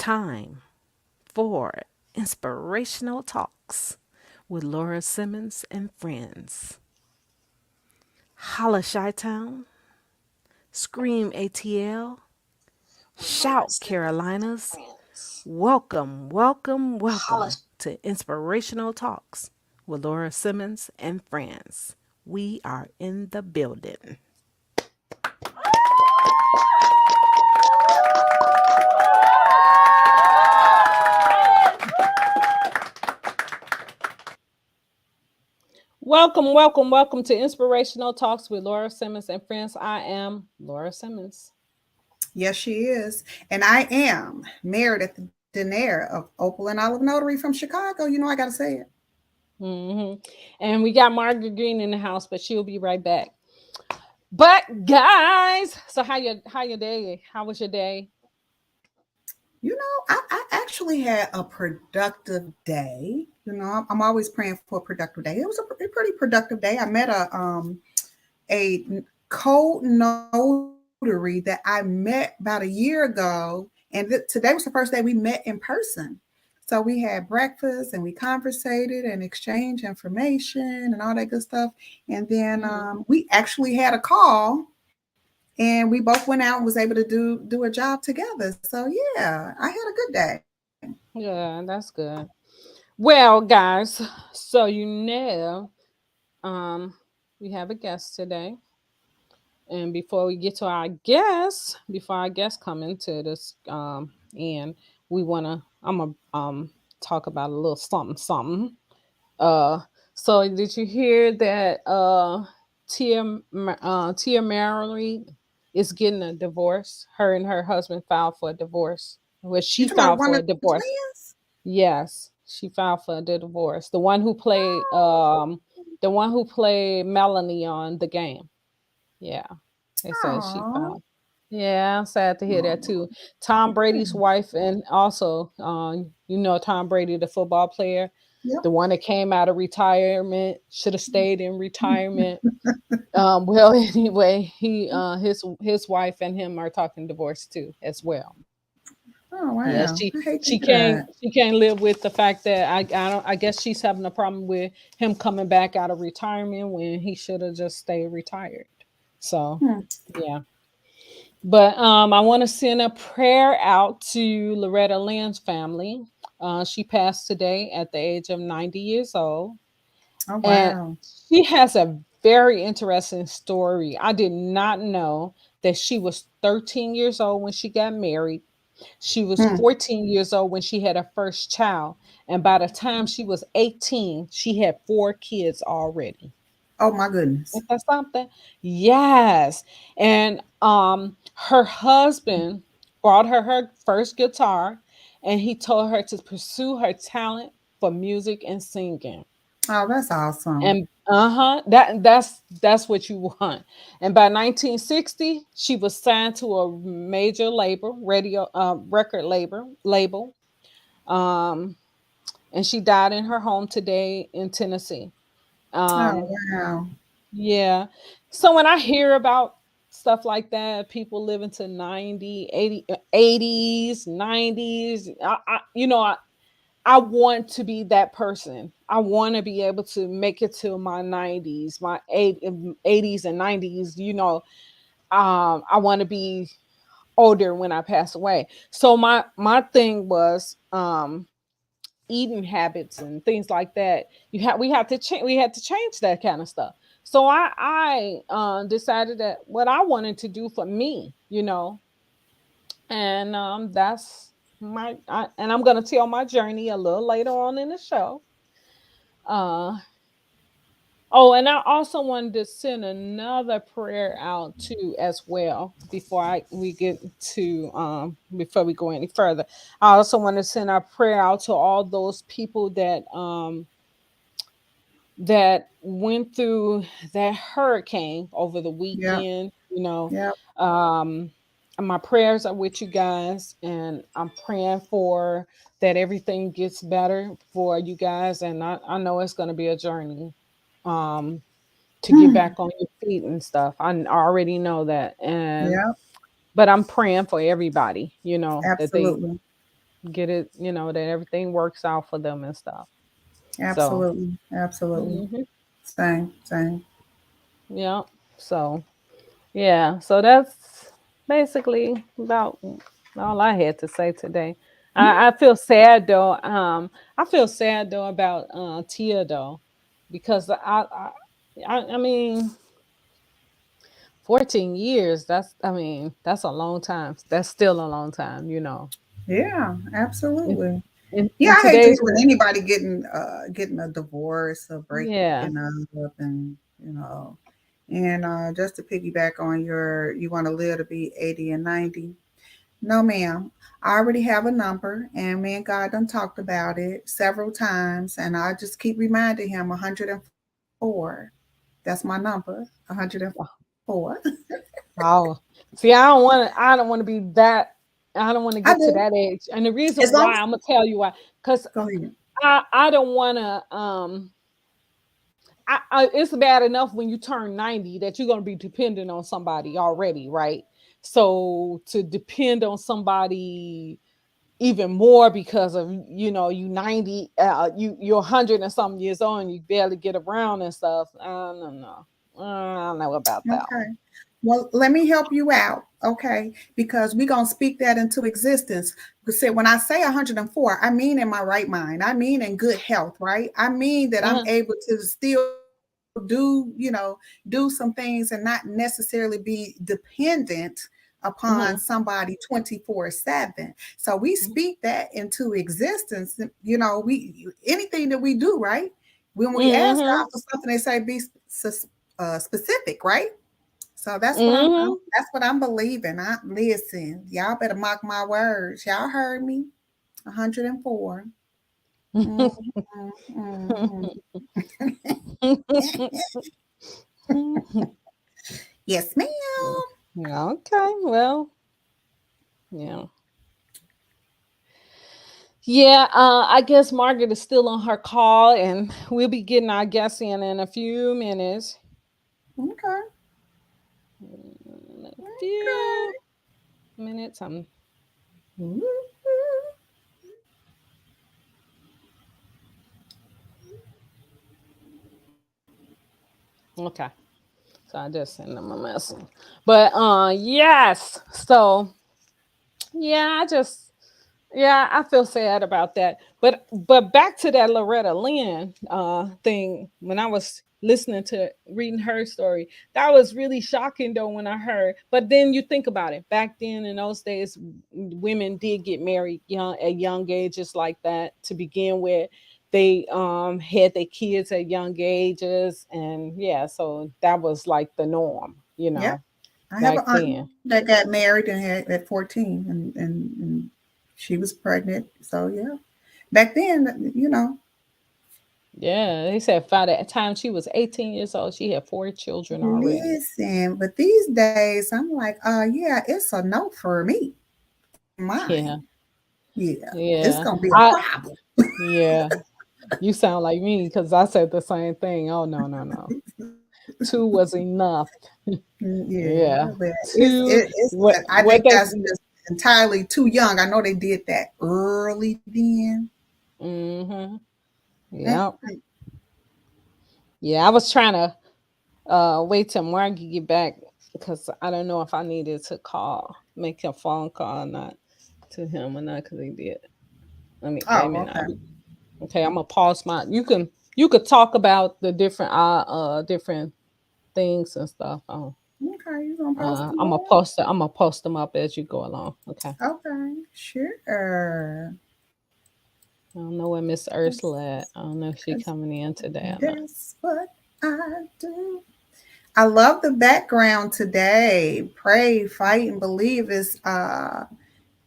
time for Inspirational Talks with Laura Simmons and friends. Holla Chi-Town, Scream ATL, Shout Carolinas. Welcome, welcome, welcome to Inspirational Talks with Laura Simmons and friends. We are in the building. Welcome, welcome, welcome to Inspirational Talks with Laura Simmons and friends. I am Laura Simmons. Yes, she is. And I am Meredith Denaire of Opal and Olive Notary from Chicago. You know, I got to say it. And we got Margaret Green in the house, but she'll be right back. But guys, so how your day? How was your day? You know, I actually had a productive day. You know, I'm always praying for a productive day. It was a pretty productive day. I met a co-notary that I met about a year ago, and today was the first day we met in person. So we had breakfast and we conversated and exchanged information and all that good stuff. And then we actually had a call, and we both went out and was able to do a job together. So yeah, I had a good day. Yeah, that's good. Well, guys, so we have a guest today. And before we get to before our guests come into this and I'm gonna talk about a little something something. Uh so did you hear that Tia Mary is getting a divorce? Her and her husband filed for a divorce. Well, You she talking about filed one for of a the divorce. twins? Yes, she filed for the divorce. The one who played Melanie on the game. Yeah. They said she Oh, filed. Yeah, I'm sad to hear that too. Tom Brady's wife, and also, Tom Brady, the football player, yep. the one that came out of retirement, should have stayed in retirement. Well, anyway, his wife and him are talking divorce too, as well. Oh wow, Yeah, I hate to hear she that. can't live with the fact that I guess she's having a problem with him coming back out of retirement when he should have just stayed retired. So Hmm. yeah. But I want to send a prayer out to Loretta Lynn's family. She passed today at the age of 90 years old. Oh And wow. she has a very interesting story. I did not know that she was 13 years old when she got married. She was Hmm. 14 years old when she had her first child. And by the time she was 18, she had 4 kids already. Oh my goodness. Ain't that something? Yes. And her husband brought her first guitar, and he told her to pursue her talent for music and singing. Oh, that's awesome. And that's what you want. And by 1960, she was signed to a major record label. Um and she died in her home today in Tennessee. Oh Um wow. Yeah. So when I hear about stuff like that, people living to 90, 80, 80s, 90s, I want to be that person. I want to be able to make it to my 90s, my 80s and 90s, I want to be older when I pass away. So my thing was eating habits and things like that. We had to change that kind of stuff. So I decided that what I wanted to do for me, and and I'm gonna tell my journey a little later on in the show. Uh Oh, and I also wanted to send another prayer out too as well before we go any further. I also want to send our prayer out to all those people that went through that hurricane over the Yep. weekend, Yep. um and my prayers are with you guys, and I'm praying for that everything gets better for you guys, and I know it's going to be a journey um to get Hmm. back on your feet and stuff. I already know that. And Yep. but I'm praying for everybody, that they Absolutely. get it, that everything works out for them and stuff. So, Absolutely. Absolutely. mhm, Same. Same. yeah. So, yeah. So that's basically about all I had to say today. I feel sad though. I feel sad though about Tia though, because I mean, 14 years. That's a long time. That's still a long time. Yeah, In, absolutely. Yeah, in I hate to today's hear when world. anybody getting a divorce or Yeah. breaking up, and and just to piggyback on you want to live to be 80 and 90. No, ma'am. I already have a number, and me and God done talked about it several times, and I just keep reminding him 104. That's my number, 104. Oh, see, I don't want to. I don't want to be that. I don't want to I get to do. that age. And the As reason long why, as I'm gonna tell you why. Because go ahead. I don't want to. It's bad enough when you turn 90 that you're gonna be dependent on somebody already, right? So to depend on somebody even more because of you 90, you're 100 and something years old and you barely get around and stuff. I don't know. I don't know about that Okay. one. Well, let me help you out, okay? Because we're going to speak that into existence. Because when I say 104, I mean in my right mind. I mean in good health, right? I mean that I'm Uh-huh. able to still do some things and not necessarily be dependent upon Mhm. somebody 24/7. So we Mhm. speak that into existence. We anything that we do, right? When we ask God Mhm. for something, they say be specific, right? So Mhm. that's what I'm believing. I listen, y'all better mark my words. Y'all heard me. 104. Mhm, mhm. Yes, ma'am. Okay, well, yeah. Yeah, I guess Margaret is still on her call, and we'll be getting our guests in a few minutes. Okay. In a few Okay. minutes. Ooh. Okay. So I just sent them a message. But yes. So yeah, I feel sad about that. But back to that Loretta Lynn thing, when I was listening to reading her story, that was really shocking though when I heard. But then you think about it, back then in those days, women did get married young at young ages like that to begin with. They had their kids at young ages, and yeah, so that was like the norm, Yeah. I have an back aunt then. that got married and had at 14, and she was pregnant. So yeah. Back then. Yeah, they said by the time she was 18 years old, she had 4 children already. Listen, but these days I'm like, yeah, it's a no for me. Mine. Yeah, Yeah. It's yeah. gonna be a I problem. yeah. You sound like me because I said the same thing. Oh no, no, no. Two was enough. Yeah, Yeah. but Two. I What think they that's just entirely too young. I know they did that early then. mm-hmm. Mm, Yeah. Yeah. I was trying to wait till Margie get back because I don't know if I needed to make a phone call or not to him or not because he did. Let me wait a Oh, minute. okay. Okay, I'm gonna pause my. You could talk about the different things and stuff. Okay, you gonna post them up? I'm gonna post them up as you go along. Okay. Okay, sure. I don't know where Miss Cause, Ursula at. I don't know if she 'cause coming in today or not. that's what I do. I love the background today. Pray, fight, and believe is the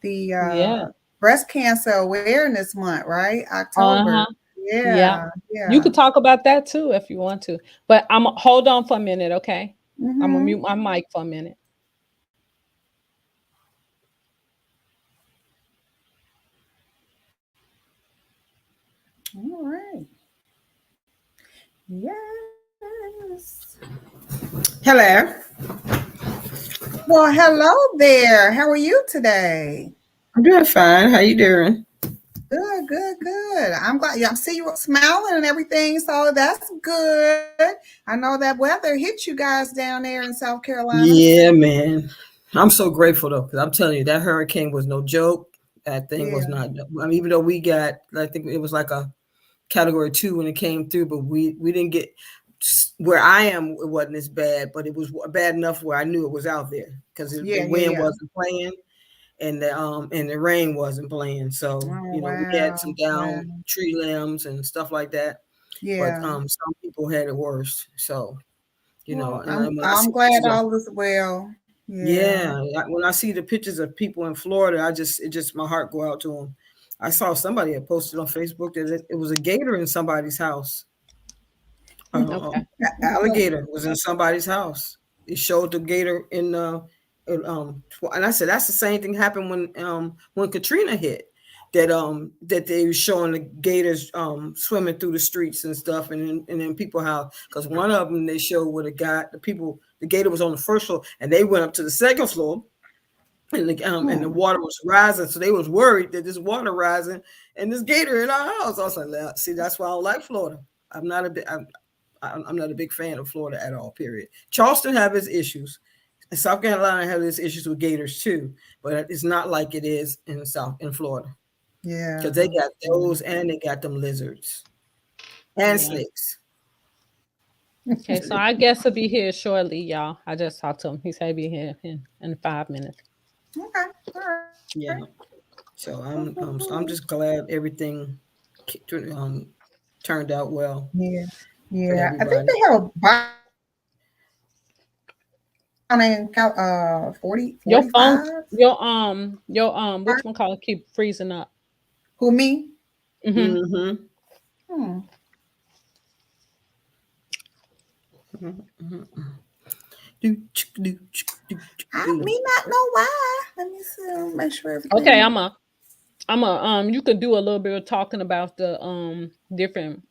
Yeah. breast cancer awareness month, right? October. Uh-huh. Yeah. Yeah, You yeah. could talk about that too if you want to. But I'm hold on for a minute, okay? I'm gonna Mm-hmm. mute my mic for a minute. All right. Yes. Hello. Well, hello there. How are you today? I'm doing fine. How you doing? Good. I'm glad. Yeah, I see you smiling and everything, so that's good. I know that weather hit you guys down there in South Carolina. Yeah, man. I'm so grateful though, because I'm telling you, that hurricane was no joke. That thing was Yeah, not. I mean, even though we got, I think it was like a category 2 when it came through, but we didn't get where I am. It wasn't as bad, but it was bad enough where I knew it was out there because the wind yeah. wasn't playing and the rain wasn't playing. So Oh we had some wow, wow. down tree limbs and stuff like that. But Yeah. some people had it worse. So Well, and I'm when I see I'm glad pictures of all is well. Yeah. yeah, when I see the pictures of people in Florida, it just my heart go out to them. I saw somebody had posted on Facebook that it was a gator in somebody's house. Okay. Alligator was in somebody's house. It showed the gator and I said that's the same thing happened when Katrina hit. That they were showing the gators swimming through the streets and stuff, and then people how because one of them they showed where the gator was on the first floor and they went up to the second floor and the water was rising, so they was worried that this water rising and this gator in our house. I was like, see, that's why I don't like Florida. I'm not a bit. I'm not a big fan of Florida at all. Period. Charleston have its issues. And South Carolina have its issues with gators too, but it's not like it is in Florida Yeah. because they got those and they got them lizards and Yeah. snakes. Okay, so I guess he'll be here shortly, y'all. I just talked to him. He said he'll be here in 5 minutes. Okay. All right. Yeah. So Cool, cool, I'm cool. just glad everything turned out well Yeah. for Yeah. I think everybody. they have a bond in 40, Your phone, 45. which one call keep freezing up? Who me? Mm-hmm. Mm-hmm. Hmm. I me not know why. Let me see. Make sure Okay, everything. you could do a little bit of talking about the different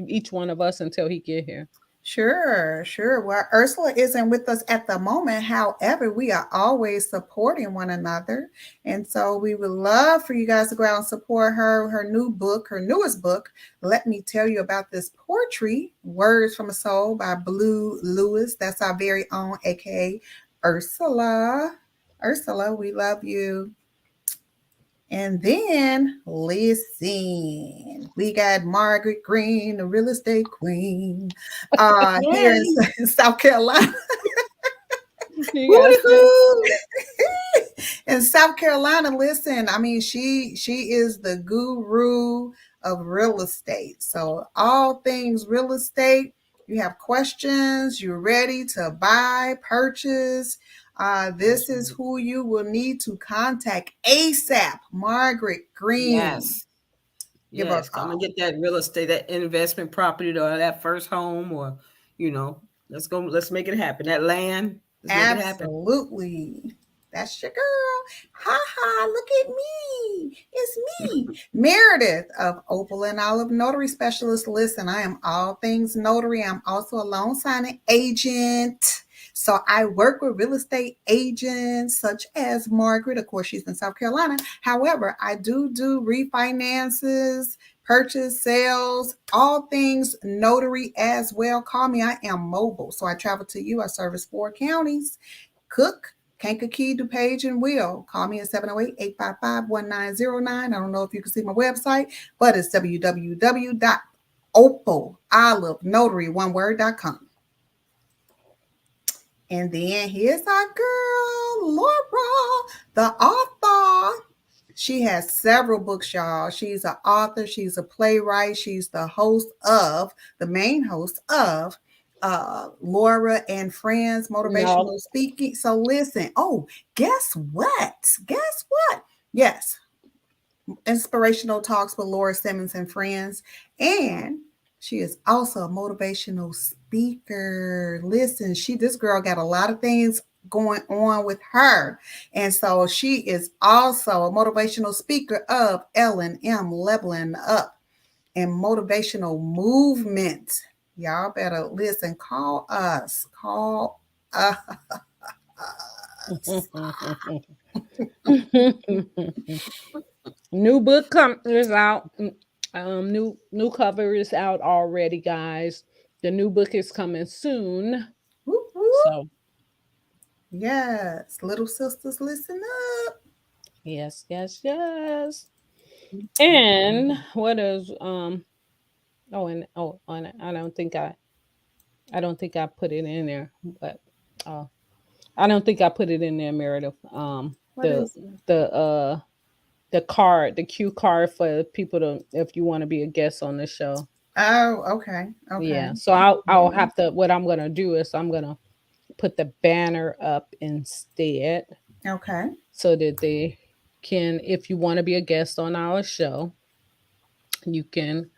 each one of us until he get here. Sure, sure. Well, Ursula isn't with us at the moment. However, we are always supporting one another. And so we would love for you guys to go out and support her new book, her newest book. Let me tell you about this poetry, Words from a Soul by Blue Lewis. That's our very own, aka Ursula. Ursula, we love you. And then listen, we got Margaret Green, the real estate queen, here Yay! in South Carolina. You gotta say, Woo-hoo! In South Carolina, listen, I mean, she is the guru of real estate. So all things real estate, you have questions, you're ready to buy, purchase. This That's is right. who you will need to contact ASAP, Margaret Green. Yes. Give her a Yes. Come and call. get that real estate, that investment property or that first home or, let's go. Let's make it happen. That land, let's make it happen. Absolutely. That's your girl. Ha ha, look at me. It's me, Meredith of Opal and Olive Notary Specialist. Listen, I am all things notary. I'm also a loan signing agent. So I work with real estate agents such as Margaret. Of course, she's in South Carolina. However, I do refinances, purchase, sales, all things notary as well. Call me. I am mobile. So I travel to you. I service 4 counties. Cook, Kankakee, DuPage, and Will. Call me at 708-855-1909. I don't know if you can see my website, but it's www.opalolivenotary.com. And then here's our girl, Laura, the author. She has several books, y'all. She's an author, she's a playwright, she's the main host of Laura and Friends no. Motivational Speaking. So listen, guess what? Guess what? Yes, Inspirational Talks with Laura Simmons and Friends. And she is also a motivational speaker. Listen, this girl got a lot of things going on with her. And so she is also a motivational speaker of L&M Leveling Up and Motivational Movement. Y'all better listen. Call us. Call us. New book is out. New cover is out already, guys. The new book is coming soon. Whoop, whoop. So Yes, little sisters, listen up. yes, yes, yes. And what is and I don't think I put it in there, but uh I don't think I put it in there, Meredith. What is it? The the card, the cue card for people to if you want to be a guest on the show. Oh, okay. Yeah. Okay. So I'll have to what I'm gonna do is I'm gonna put the banner up instead Okay. so that they can, if you want to be a guest on our show, you can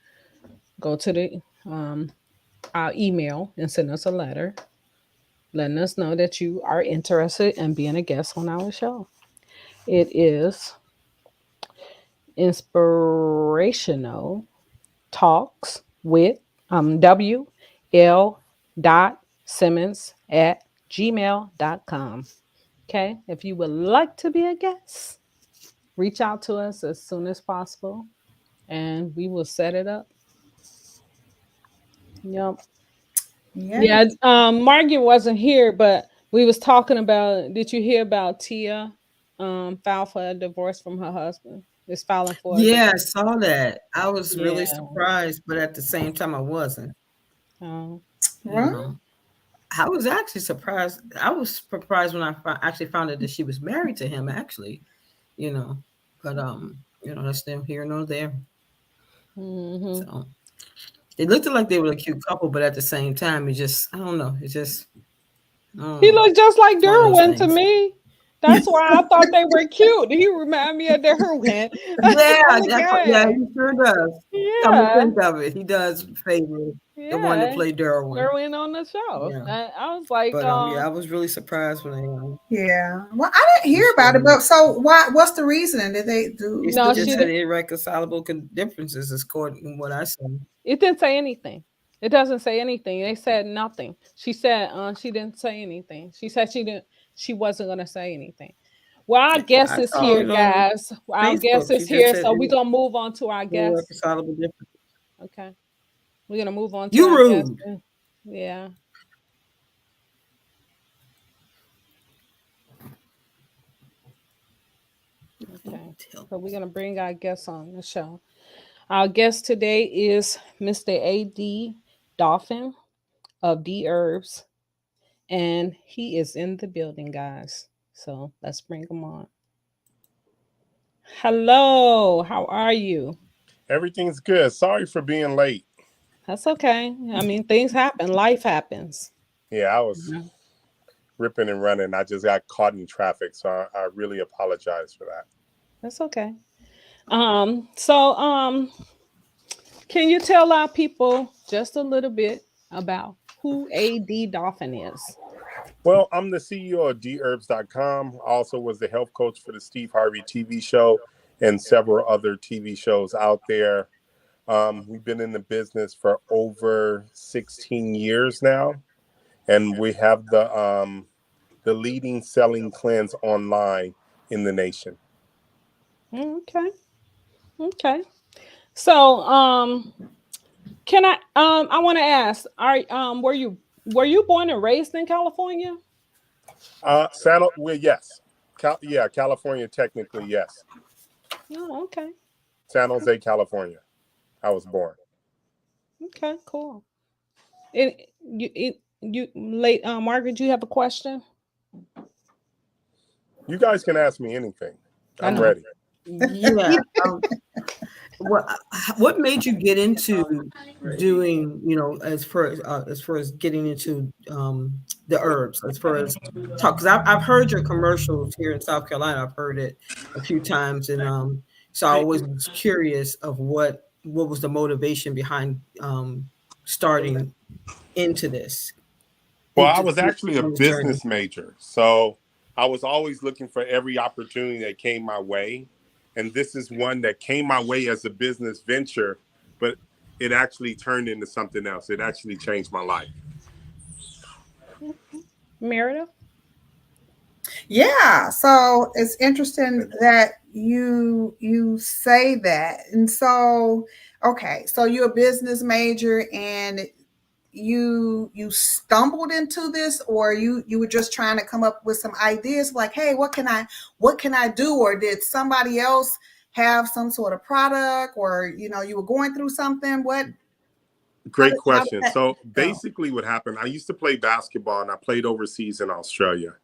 go to the our email and send us a letter letting us know that you are interested in being a guest on our show. It is Inspirational Talks with W.L.Simmons at gmail.com. Okay. If you would like to be a guest, reach out to us as soon as possible and we will set it up. Yep. Yeah. Yes. Margaret wasn't here, but we was talking about, did you hear about Tia filed for a divorce from her husband? Is filing for a Yeah, I divorce. saw that. I was really Yeah. surprised, but at the same time, I wasn't. Um, You Right. know, I was actually surprised. I was surprised when I actually found out that she was married to him. Actually, you know, but that's neither here nor there. mhm. So it looked like they were a cute couple, but at the same time, it just I don't know. It just I don't He know. looked just like It's one of those Derwin to things. me. That's why I thought they were cute. He reminded me of Derwin. Yeah, yeah, Okay. he sure does. Come to Yeah. think of it, he does favor the one that Yeah. played Derwin. Derwin on the show. Yeah, I was like, but yeah, I was really surprised when Yeah. Well, I didn't they hear about it, showed. but so why? What's the reason? Did they They do? no, still just she had did. irreconcilable differences, according to what I saw. It didn't say anything. It doesn't say anything. They said nothing. She said she didn't say anything. She said she didn't. She wasn't gonna say anything. Well, our guest I is saw here, it on guys. Our guest Facebook. She is just here, said so we're gonna move on to our guest. irreconcilable differences. Okay, we're gonna move on to You our guest. rude. Yeah. Okay. So we're gonna bring our guest on the show. Our guest today is Mr. A.D. Dolphin of Dherbs, and he is in the building, guys. So let's bring him on. Hello, how are you? Everything's good. Sorry for being late. That's okay. I mean, things happen, life happens. Yeah, I was Mhm. ripping and running. I just got caught in traffic, so I really apologize for that. That's okay. So can you tell our people just a little bit about who AD Dolphin is? Well, I'm the CEO of Dherbs.com. I also was the health coach for the Steve Harvey TV show and several other TV shows out there. We've been in the business for over 16 years now, and we have the leading selling cleanse online in the nation. Okay. Okay. So can I want to ask, are were you born and raised in California? Well, yes. Yeah, California, technically, yes. Oh, okay. San Jose, California. I was born. Okay, cool. You late Margaret, you have a question? You guys can ask me anything. I I'm know. ready. Yeah. What what made you get into doing, as far as getting into the herbs, as far as talk? Because I've heard your commercials here in South Carolina. I've heard it a few times, and so I always was curious of what was the motivation behind starting into this, Well, I into was actually a on this journey. business major. So I was always looking for every opportunity that came my way. And this is one that came my way as a business venture, but it actually turned into something else. It actually changed my life. Meredith? Yeah, so it's interesting that you say that. And so, okay, so you're a business major and you stumbled into this, or you were just trying to come up with some ideas like, hey, what can I do? Or did somebody else have some sort of product, or you were going through something? What how Great did how did question. that So go? basically, what happened, I used to play basketball and I played overseas in Australia.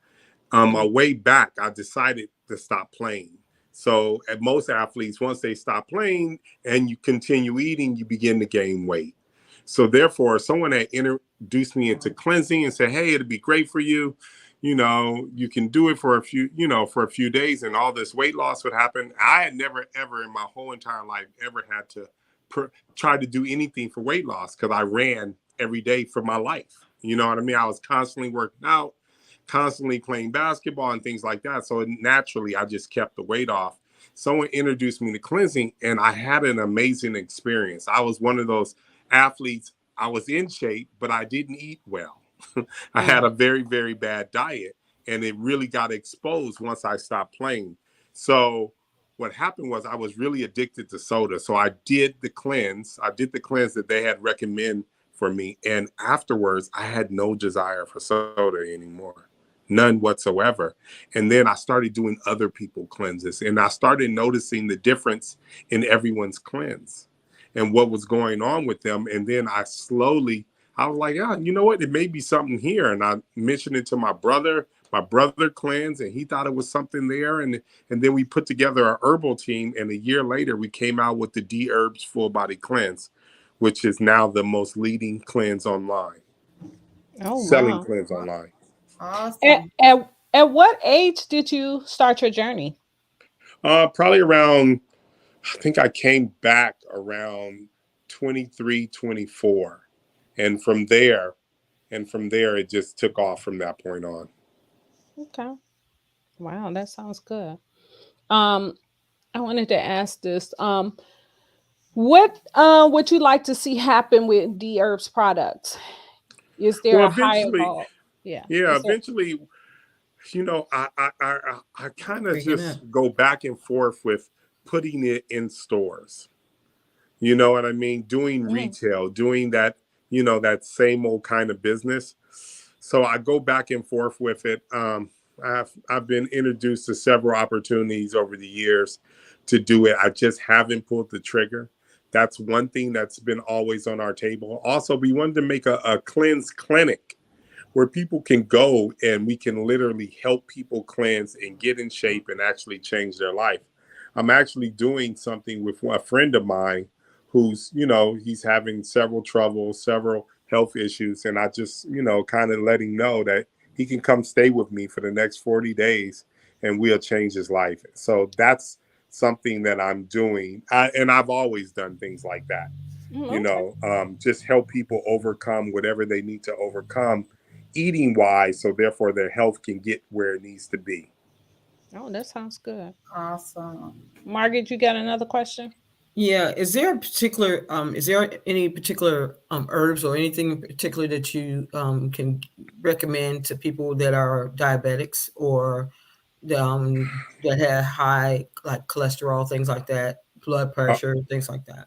On my way back, I decided to stop playing. So, at most athletes, once they stop playing and you continue eating, you begin to gain weight. So, therefore, someone had introduced me into cleansing and said, "Hey, it'd be great for you. You can do it for for a few days, and all this weight loss would happen." I had never, ever in my whole entire life ever had to try to do anything for weight loss because I ran every day for my life. You know what I mean? I was constantly working out, constantly playing basketball and things like that. So naturally, I just kept the weight off. Someone introduced me to cleansing, and I had an amazing experience. I was one of those athletes. I was in shape, but I didn't eat well. I had a very, very bad diet, and it really got exposed once I stopped playing. So what happened was I was really addicted to soda. So I did the cleanse. I did the cleanse that they had recommended for me. And afterwards, I had no desire for soda anymore, none whatsoever. And then I started doing other people cleanses, and I started noticing the difference in everyone's cleanse and what was going on with them. And then I was like, yeah, you know what? It may be something here. And I mentioned it to my brother. My brother cleansed, and he thought it was something there. And then we put together a herbal team. And a year later, we came out with the Dherbs Full Body Cleanse, which is now the most leading cleanse online, Oh selling wow. cleanse online. At, Awesome. at at what age did you start your journey? Probably around, I think I came back around 23, 24. And from there, it just took off from that point on. Okay. Wow, that sounds good. Um, I wanted to ask this. What would you like to see happen with D Herbs products? Is there Well, a higher eventually, goal? Yeah. yeah, Is there eventually, I kind of Breaking up. just go back and forth with putting it in stores. You know what I mean? Doing mm, retail, doing that, that same old kind of business. So I go back and forth with it. I've been introduced to several opportunities over the years to do it. I just haven't pulled the trigger. That's one thing that's been always on our table. Also, we wanted to make a cleanse clinic where people can go and we can literally help people cleanse and get in shape and actually change their life. I'm actually doing something with a friend of mine who's, he's having several troubles, several health issues. And I just, kind of let him know that he can come stay with me for the next 40 days and we'll change his life. So that's something that I'm doing. And I've always done things like that, okay. just help people overcome whatever they need to overcome eating wise. So therefore their health can get where it needs to be. Oh, that sounds good. Awesome. Margaret, you got another question? Yeah, is there any particular herbs or anything in particular that you can recommend to people that are diabetics or that have high like cholesterol, things like that, blood Uh, pressure, things like that?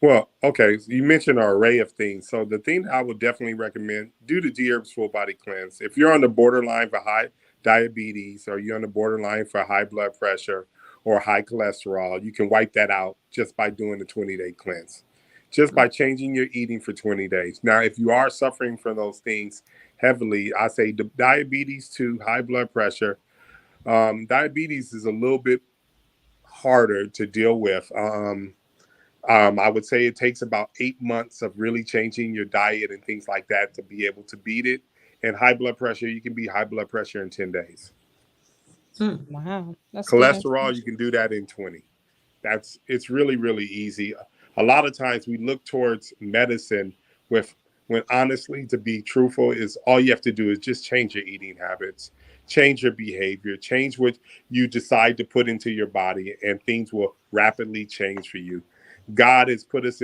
well, okay. So you mentioned an array of things. So the thing that I would definitely recommend, do the Dherbs Full Body Cleanse. If you're on the borderline for high diabetes or you're on the borderline for high blood pressure or high cholesterol, you can wipe that out just by doing the 20-day cleanse, just by changing your eating for 20 days. Now, if you are suffering from those things heavily, I say the diabetes to high blood pressure. Diabetes is a little bit harder to deal with. I would say it takes about 8 months of really changing your diet and things like that to be able to beat it. And high blood pressure, you can beat high blood pressure in 10 days. Mm. Wow, that's good Cholesterol, you information. can do that in 20. It's really, really easy. A lot of times we look towards medicine with when honestly, to be truthful, is all you have to do is just change your eating habits, change your behavior, change what you decide to put into your body, and things will rapidly change for you. God has put us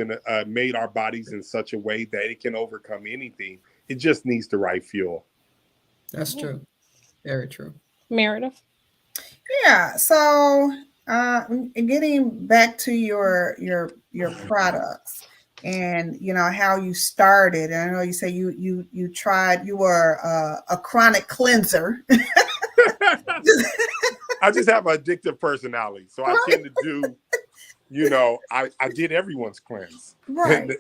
made our bodies in such a way that it can overcome anything. It just needs the right fuel. That's Mm, true. Very true. Meredith? Yeah. So, getting back to your products, and how you started. And I know you say you tried. You were a chronic cleanser. I just have an addictive personality, so I tend to do. I did everyone's cleanse, Right. and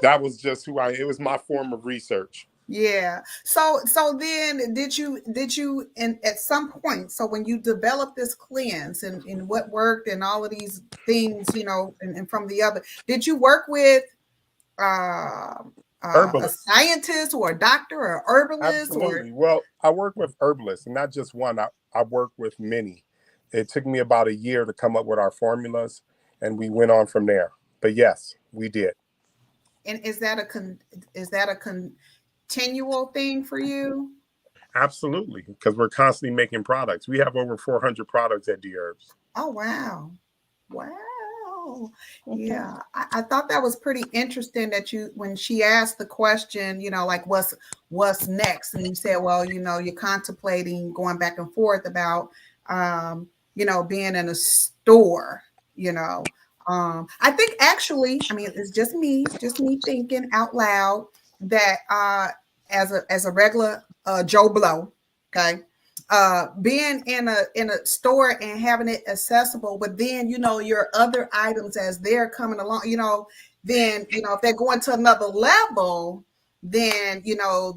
that was just who I. It was my form of research. Yeah. So then did you and at some point, so when you developed this cleanse and what worked and all of these things, and from the other, did you work with uh, a Herbalist. scientist or a doctor or a herbalist or? Absolutely. Well, I work with herbalists, and not just one. I work with many. It took me about a year to come up with our formulas, and we went on from there. But yes, we did. And is that a continual thing for you? Absolutely, because we're constantly making products. We have over 400 products at Dherbs. Oh, wow. Wow. Okay. Yeah. I thought that was pretty interesting that when she asked the question, like what's next? And you said, well, you're contemplating going back and forth about, being in a store, I think actually, I mean, it's just me thinking out loud that, as a regular, Joe Blow, okay, being in a store and having it accessible, but then your other items as they're coming along, then if they're going to another level, then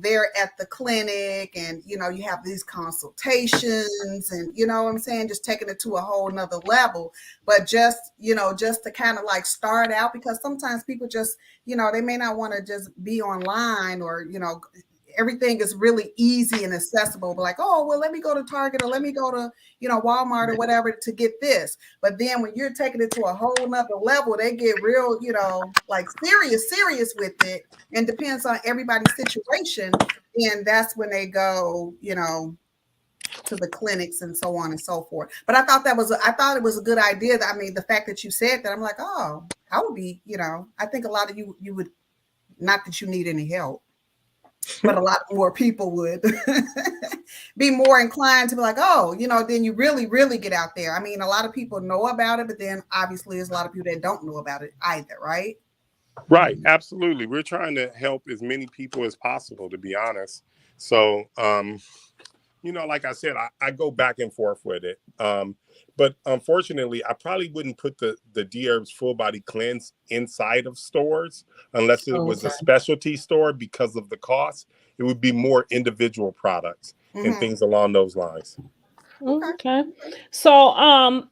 they're at the clinic and you have these consultations and what I'm saying, just taking it to a whole nother level. But just to kind of like start out, because sometimes people just they may not want to just be online, or everything is really easy and accessible. But like, oh, well, let me go to Target, or let me go to, Walmart or whatever to get this. But then when you're taking it to a whole nother level, they get real, like serious with it. And depends on everybody's situation. And that's when they go, to the clinics and so on and so forth. But I thought it was a good idea. I mean, the fact that you said that, I'm like, oh, I would be, I think a lot of you would, not that you need any help, but a lot more people would be more inclined to be like, oh, then you really, really get out there. I mean, a lot of people know about it, but then obviously there's a lot of people that don't know about it either, right? Right. Absolutely. We're trying to help as many people as possible, to be honest. So, like I said, I go back and forth with it. But unfortunately, I probably wouldn't put the Dherbs full body cleanse inside of stores unless it was a specialty store because of the cost. It would be more individual products and things along those lines. Okay. So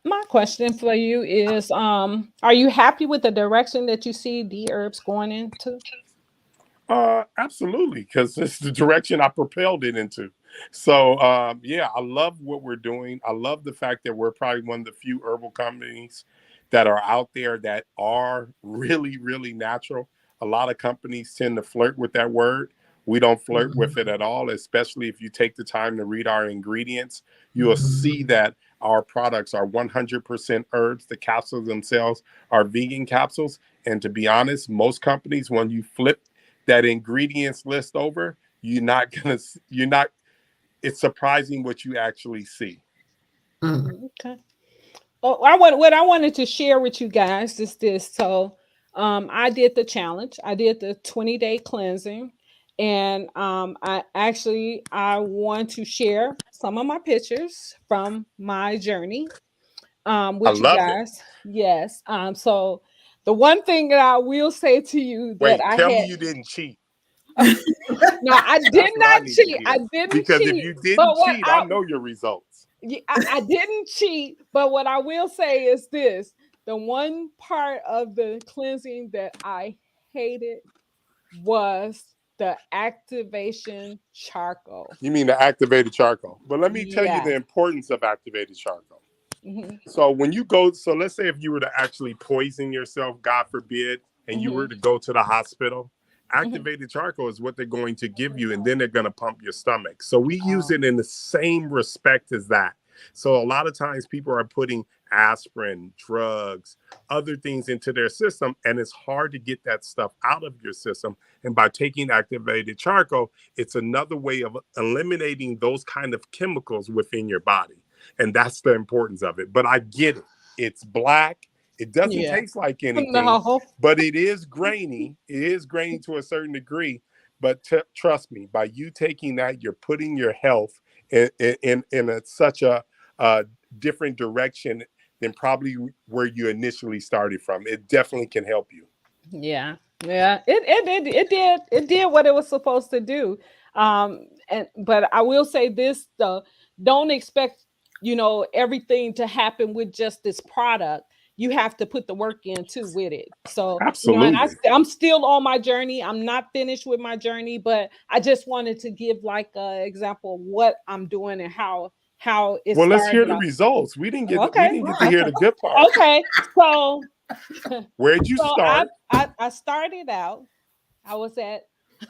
my question for you is, are you happy with the direction that you see Dherbs going into? Absolutely, because it's the direction I propelled it into. So, yeah, I love what we're doing. I love the fact that we're probably one of the few herbal companies that are out there that are really, really natural. A lot of companies tend to flirt with that word. We don't flirt with it at all, especially if you take the time to read our ingredients. You will see that our products are 100% herbs. The capsules themselves are vegan capsules. And to be honest, most companies, when you flip that ingredients list over, it's surprising what you actually see. Okay. Oh, what I wanted to share with you guys is this. So, I did the challenge. I did the 20-day cleansing, and I want to share some of my pictures from my journey I with you love it. guys. Yes. So the one thing that I will say to you that Wait, I tell me had. you didn't cheat. No, I did That's what I not need to cheat. I hear. didn't Because if cheat. you But didn't what cheat, I know your results. I didn't cheat, but what I will say is this: the one part of the cleansing that I hated was the activation charcoal. You mean the activated charcoal. But let me tell you the Yes. importance of activated charcoal. Hmm. So when you go, so let's say if you were to actually poison yourself, God forbid, and you were Hmm. to go to the hospital, Hmm. activated charcoal is what they're going to give you, and then they're going to pump your stomach. So we use it in the same respect as that. So a lot of times people are putting aspirin, drugs, other things into their system, and it's hard to get that stuff out of your system. And by taking activated charcoal, it's another way of eliminating those kind of chemicals within your body. And that's the importance of it. But I get it. It's black. It doesn't taste like anything, No. but it is grainy. It is grainy to a certain degree. But trust me, by you taking that, you're putting your health in such a different direction than probably where you initially started from. It definitely can help you. Yeah. It did what it was supposed to do. But I will say this though, don't expect, everything to happen with just this product. You have to put the work in too with it. So, and I'm still on my journey. I'm not finished with my journey, but I just wanted to give like an example of what I'm doing and how it's well, let's hear the results. We didn't get to hear the good part. Okay. So where'd you start? I started out, I was at,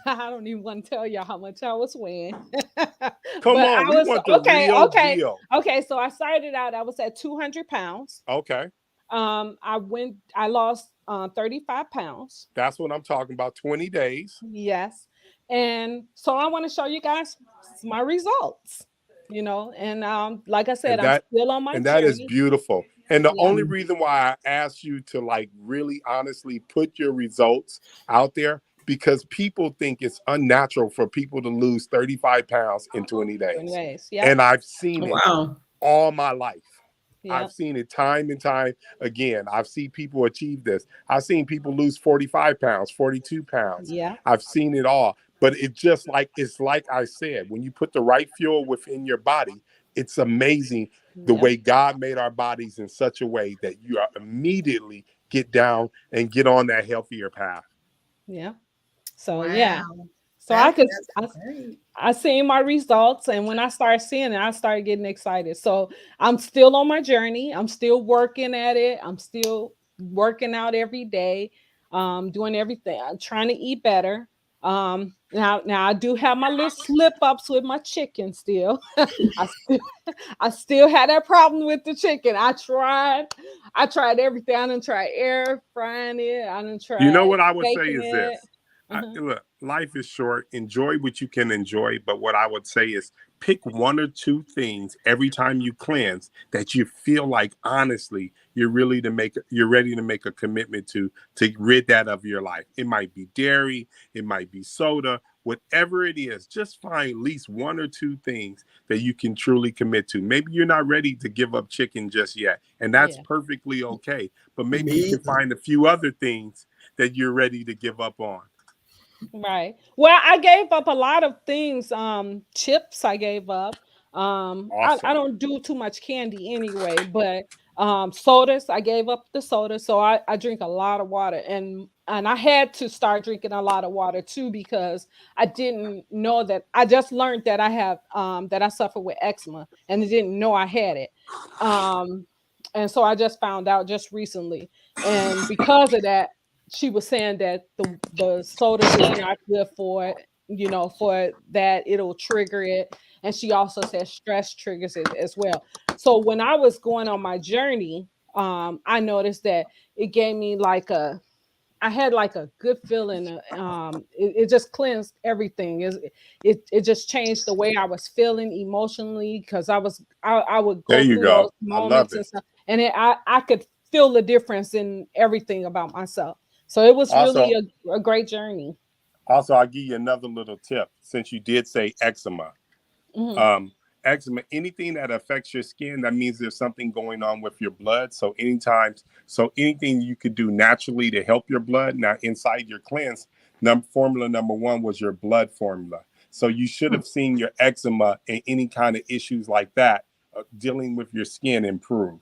I don't even want to tell y'all how much I was weighing. Come on, we want the real deal. Okay, so I started out, I was at 200 pounds. Okay. I lost 35 pounds. That's what I'm talking about, 20 days. Yes. And so I want to show you guys my results, and like I said, I'm still on my journey. And that is beautiful. And the only reason why I asked you to like really honestly put your results out there, because people think it's unnatural for people to lose 35 pounds in 20 days. 20 days. Yeah. And I've seen it all my life. Yeah. I've seen it time and time again. I've seen people achieve this. I've seen people lose 45 pounds, 42 pounds. Yeah. I've seen it all. But it's like I said, when you put the right fuel within your body, it's amazing the way God made our bodies in such a way that you are immediately get down and get on that healthier path. Yeah. So, So I seen my results, and when I started seeing it, I started getting excited. So I'm still on my journey. I'm still working at it. I'm still working out every day, doing everything. I'm trying to eat better. Now I do have my little slip ups with my chicken still. I still had that problem with the chicken. I tried everything. I didn't try air frying it. I didn't try. You know what I would say is this. Look, life is short. Enjoy what you can enjoy. But what I would say is pick one or two things every time you cleanse that you feel like, honestly, you're ready to make a commitment to rid that of your life. It might be dairy. It might be soda. Whatever it is, just find at least one or two things that you can truly commit to. Maybe you're not ready to give up chicken just yet, and that's perfectly okay. But maybe you can find a few other things that you're ready to give up on. Right. Well, I gave up a lot of things. Chips I gave up. Awesome. I don't do too much candy anyway, but sodas, I gave up the soda. So I drink a lot of water, and I had to start drinking a lot of water too, because I didn't know that. I just learned that I have that I suffer with eczema, and I didn't know I had it. And so I just found out just recently, and because of that, she was saying that the soda is not good for it, for that it'll trigger it. And she also said stress triggers it as well. So when I was going on my journey, I noticed that it gave me I had like a good feeling. It just cleansed everything. It just changed the way I was feeling emotionally, because I would go through those moments and stuff, and I could feel the difference in everything about myself. So it was really a great journey. Also, I'll give you another little tip, since you did say eczema. Mm-hmm. Eczema, anything that affects your skin, that means there's something going on with your blood. So anything you could do naturally to help your blood. Now, inside your cleanse, formula number one was your blood formula. So you should have seen your eczema and any kind of issues like that dealing with your skin improve.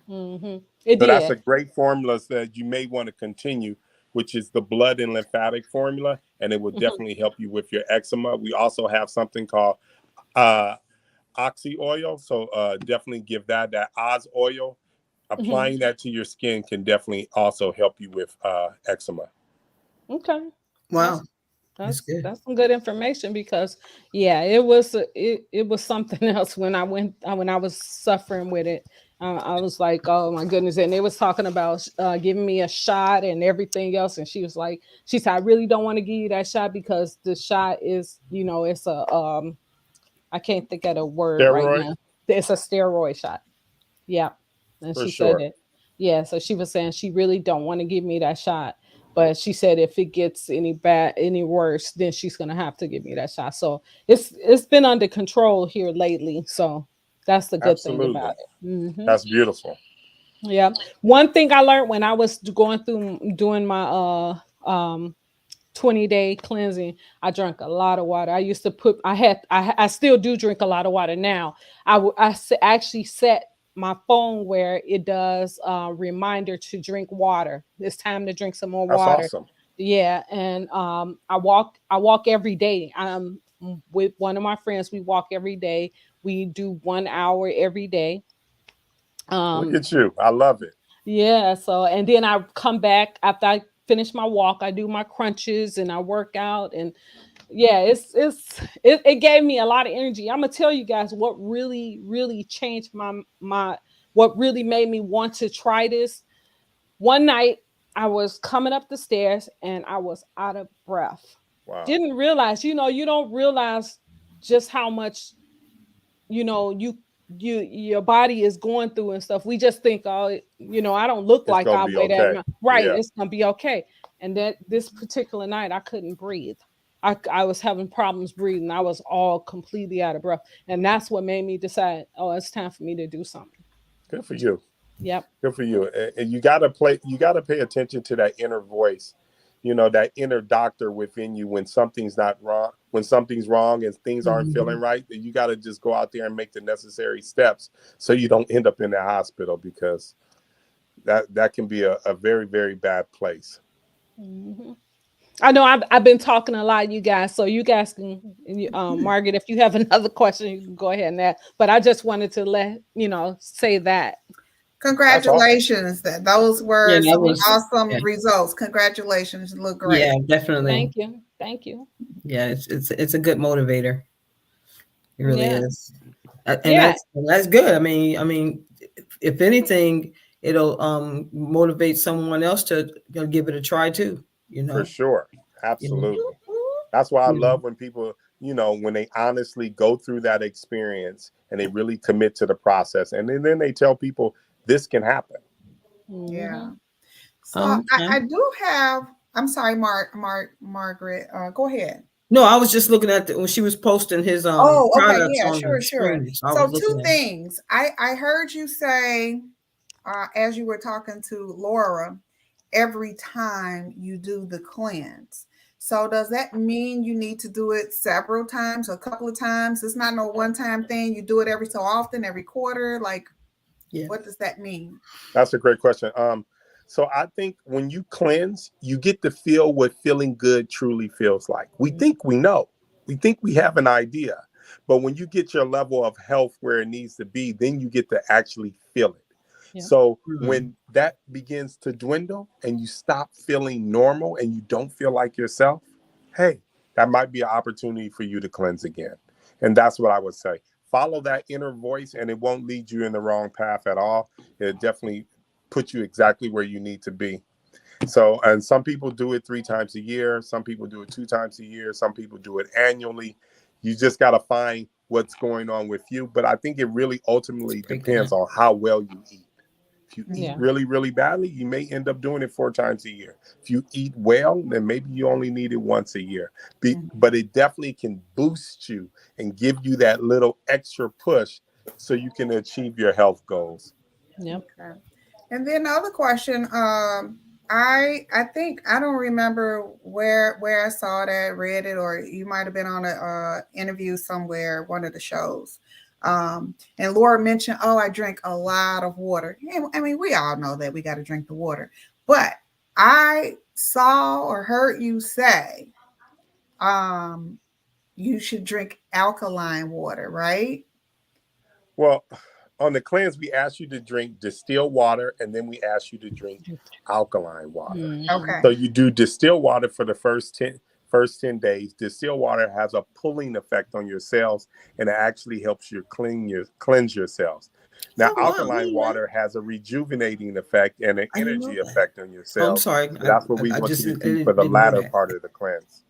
Mm-hmm. That's a great formula that you may want to continue, which is the blood and lymphatic formula, and it will definitely help you with your eczema. We also have something called oxy oil, so definitely give that Oz oil. Applying that to your skin can definitely also help you with eczema. Okay. Wow. That's some good information, because it was something else when I was suffering with it. I was like, oh my goodness. And they was talking about giving me a shot and everything else. And she was like, she said, I really don't want to give you that shot because the shot is, you know, it's a, I can't think of the word right Steroid? now. It's a steroid shot. Yeah. And For she said sure. it. Yeah. So she was saying she really don't want to give me that shot. But she said if it gets any worse, then she's gonna have to give me that shot. So it's been under control here lately. So that's the good thing about Absolutely. it. Mhm. That's beautiful. Yeah. One thing I learned when I was going through doing my 20-day cleansing, I drank a lot of water. I used to put I still do drink a lot of water now. Actually set my phone where it does reminder to drink water. It's time to drink some more That's water. awesome. Yeah, and I walk every day. With one of my friends, we walk every day. We do 1 hour every day. Look Um at you. I love it. yeah, so and then I come back after I finish my walk, I do my crunches and I work out and yeah, it gave me a lot of energy. I'm gonna tell you guys what really changed my what really made me want to try this. One night I was coming up the stairs and I was out of breath. Wow. Didn't realize, you don't realize just how much your body is going through and stuff. We just think, oh, I don't look It's like gonna I be weigh that okay. amount. Right, Yeah. it's gonna be okay. And that this particular night I couldn't breathe. I was having problems breathing. I was all completely out of breath. And that's what made me decide, oh, it's time for me to do something. Good for you. Yep. Good for you. And you gotta pay attention to that inner voice, that inner doctor within you when something's not wrong, when something's wrong and things aren't feeling Mhm. right, then you gotta just go out there and make the necessary steps so you don't end up in the hospital because that can be a very, very bad place. Mhm. I know I've been talking a lot, you guys. So you guys can, Margaret, if you have another question, you can go ahead and ask. But I just wanted to say that. That's awesome. Congratulations. Those Yeah, were that some was awesome yeah, results. Congratulations. You look yeah, great. definitely. Thank you. Thank you. Yeah, it's a good motivator. It really Yeah. is. And Yeah. that's good. I mean, if anything, it'll motivate someone else to give it a try too. You For know, sure. you know, Absolutely. That's why I you know. love when people, when they honestly go through that experience and they really commit to the process. And then they tell people this can happen. Yeah. Mhm. So I Okay. do have, I'm sorry, Margaret. Go ahead. No, I was just looking at when she was posting his Oh, okay. products Yeah, on sure, the sure. screen. So I So was two looking at. things. I heard you say as you were talking to Laura, every time you do the cleanse. So does that mean you need to do it several times, a couple of times? It's not no one-time thing. You do it every so often, every quarter. Like, Yeah. what does that mean? That's a great question. So I think when you cleanse, you get to feel what feeling good truly feels like. We think we know, we think we have an idea, but when you get your level of health where it needs to be, then you get to actually feel it. Yeah. So Mhm. when that begins to dwindle and you stop feeling normal and you don't feel like yourself, hey, that might be an opportunity for you to cleanse again. And that's what I would say. Follow that inner voice and it won't lead you in the wrong path at all. It definitely put you exactly where you need to be. So, and some people do it 3 times a year. Some people do it 2 times a year. Some people do it annually. You just got to find what's going on with you. But I think it really ultimately Breaking depends up. on how well you eat. If you eat Yeah. really, really badly, you may end up doing it 4 times a year. If you eat well, then maybe you only need it once a year. But it definitely can boost you and give you that little extra push so you can achieve your health goals. Yep. Okay. And then the other question, I think I don't remember where I saw that, read it, or you might have been on a interview somewhere, one of the shows. And Laura mentioned, oh, I drink a lot of water. Yeah, I mean, we all know that we got to drink the water, but I saw or heard you say, um, you should drink alkaline water, right? Well, on the cleanse, we ask you to drink distilled water and then we ask you to drink alkaline water. Mhm. Okay. So you do distilled water for the first 10 days. Distilled water has a pulling effect on your cells and it actually helps you cleanse your cells. Now, Oh, wow. alkaline water has a rejuvenating effect and an I didn't know energy that. effect on your Oh, I'm cells. sorry. So that's what we I want just you to do for the didn't know latter that. part of the cleanse.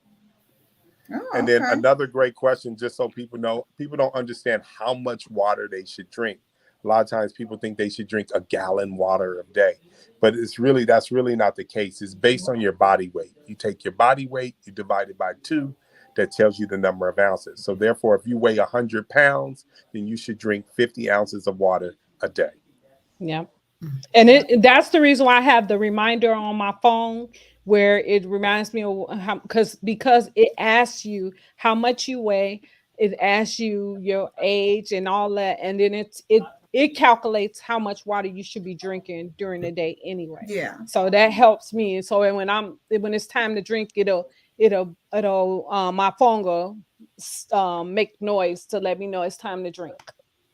Oh, And then okay. another great question, just so people know, people don't understand how much water they should drink. A lot of times people think they should drink a gallon water a day, but that's really not the case. It's based on your body weight. You take your body weight, you divide it by 2, that tells you the number of ounces. So therefore, if you weigh 100 pounds, then you should drink 50 ounces of water a day. Yeah. And that's the reason why I have the reminder on my phone where it reminds me of how, because it asks you how much you weigh, it asks you your age and all that, and then it calculates how much water you should be drinking during the day anyway. Yeah. So that helps me. And so when it's time to drink, it'll my phone go make noise to let me know it's time to drink.